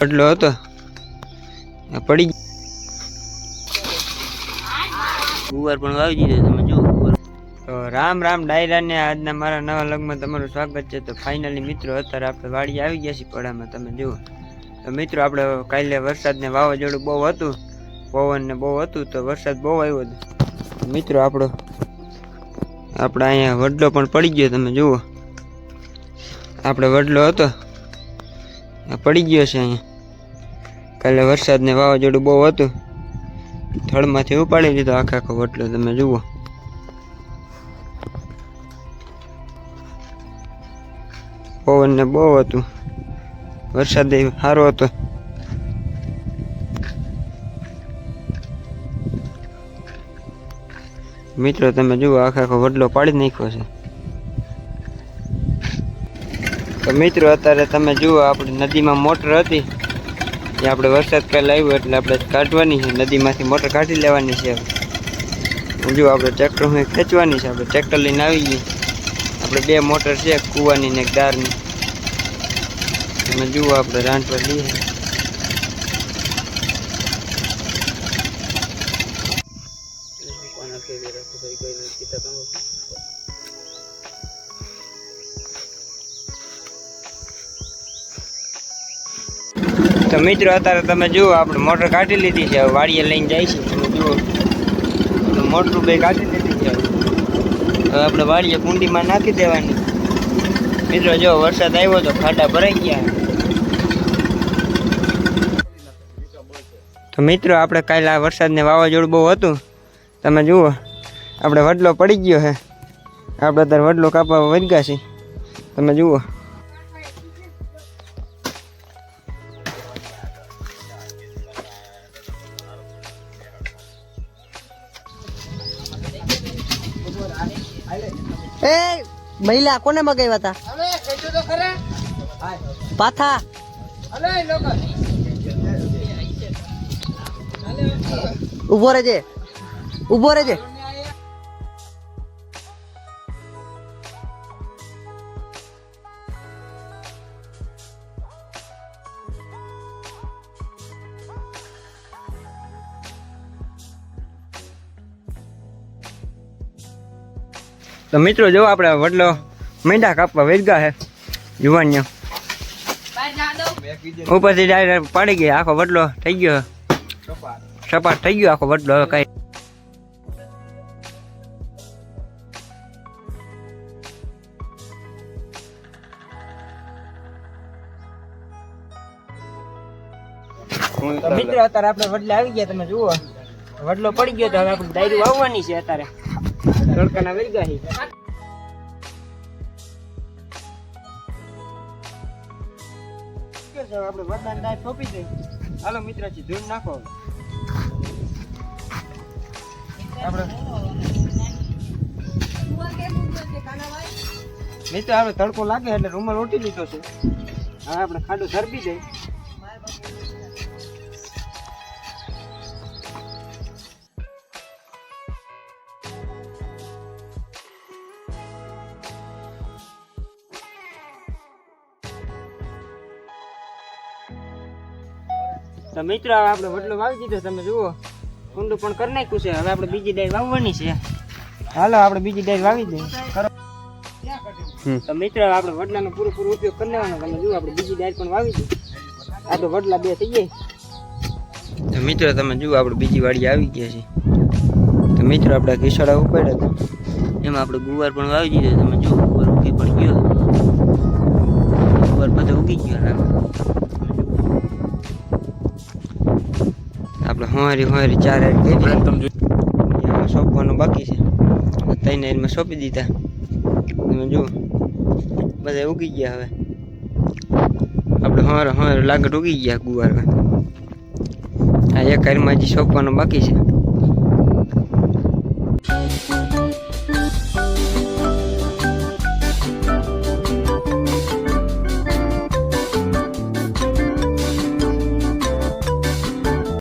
એટલો હતો પડી ગુવાર પણ વાવી દીધો તમે જો ગુવાર. તો રામ રામ ડાયરા ને આજના મારા નવા લગમાં તમારું સ્વાગત છે. તો ફાઇનલી મિત્રો અત્યારે આપણે વાડી આવી ગયા છીએ પડામાં તમે જુઓ. તો મિત્રો આપણે કાલે વરસાદ ને વાવાઝોડું બહુ હતું, પવન ને બહુ હતું, તો વરસાદ બહુ આવ્યો હતો મિત્રો. આપણે અહીંયા વડલો પણ પડી ગયો તમે જુઓ. આપણે વડલો હતો પડી ગયો છે અહીંયા. કાલે વરસાદ ને વાવાઝોડું બહુ હતું, થળમાંથી ઉપાડી લીધો આખો વડલો તમે જુઓ. પવન ને બહુ હતું, વરસાદ સારો હતો. મિત્રો તમે જુઓ આખો વડલો પાડી નાખ્યો છે. તો મિત્રો અત્યારે તમે જુઓ આપણી નદીમાં મોટર હતી એ આપણે વરસાદ કાલે આવ્યો એટલે આપણે કાઢવાની છે, નદીમાંથી મોટર કાઢી લેવાની છે. જો આપણે ટ્રેક્ટર ખેંચવાની છે. આપણે ટ્રેક્ટર લઈને આવી ગઈએ. આપણે બે મોટર છે, કૂવાની ને એક દારની. તમે જુઓ આપણે રાંધવા લઈએ. તો મિત્રો અત્યારે તમે જુઓ આપણે મોટર કાઢી લીધી છે, હવે વાડીએ લઈને જાય છે. તમે જુઓ મોટર બે કાઢી લીધી છે, હવે આપણે વાડીએ કુંડીમાં નાખી દેવાની. મિત્રો જો વરસાદ આવ્યો તો ખાડા ભરાઈ ગયા. તો મિત્રો આપણે કાલે આ વરસાદ ને વાવાઝોડું બહુ હતું તમે જુઓ. આપણે વડલો પડી ગયો છે, આપણે અત્યારે વડલો કાપવા વળગ્યા છે તમે જુઓ. એ મહિલા કોને મગાવ્યા હતા? પાથા ઉભો રહેજે, ઉભો રહેજે. તો મિત્રો જો આપણે વડલો મીંડા કાપવા વેચગા છે જુવાનિયા ઉપરથી ડાયરેક્ટ પાડી ગયા. આખો વડલો થઈ ગયો સપાટ થઈ ગયો આખો વડલો. હવે કઈ મિત્રો અત્યારે આપણે વડલે આવી ગયા તમે જુઓ. વડલો પડી ગયો તો હવે આપણે ડાયરી વાવવાની છે. અત્યારે તડકાના વેચગા છે. આપણે વડલાની ડાય સોંપી દઈએ. હાલો મિત્ર ધૂળ નાખો. આપણે મિત્ર આપણે તડકો લાગે એટલે રૂમાલ ઓટી લીધો છે. હવે આપણે ખાડો ધરબી દઈએ. તો મિત્રો હવે આપણે વડલો વાવી દીધો તમે જુઓ. ઊંડું પણ કરી નાખ્યું છે. હવે આપણે બીજી ડાય વાવવાની છે. હાલો આપણે બીજી ડાય વાવી દઈએ. તો મિત્રો આપણે વડલાનો પૂરો ઉપયોગ કરી લેવાનો. તમે જુઓ આપણે બીજી ડાય પણ વાવી દઈએ. આ તો વડલા બે થઈ જાય. તો મિત્રો તમે જુઓ આપણે બીજી વાડી આવી ગયા છે. તો મિત્રો આપણે ઘીસોડા ઉપાડ્યા હતા એમાં આપણે ગુવાર પણ વાવી દીધો. તમે જુઓ ગુવાર ઉગી પણ ગયો. ગુવાર બધો ઉગી ગયો. આપણે હોરી ચાર સોંપવાનું બાકી છે. ત્રણ એરમાં સોંપી દીધા તમે જુઓ બધા ઉગી ગયા. હવે આપણે હોર લાગટ ઉગી ગયા ગુવાર. આ એક એરમાં હજી સોંપવાનું બાકી છે.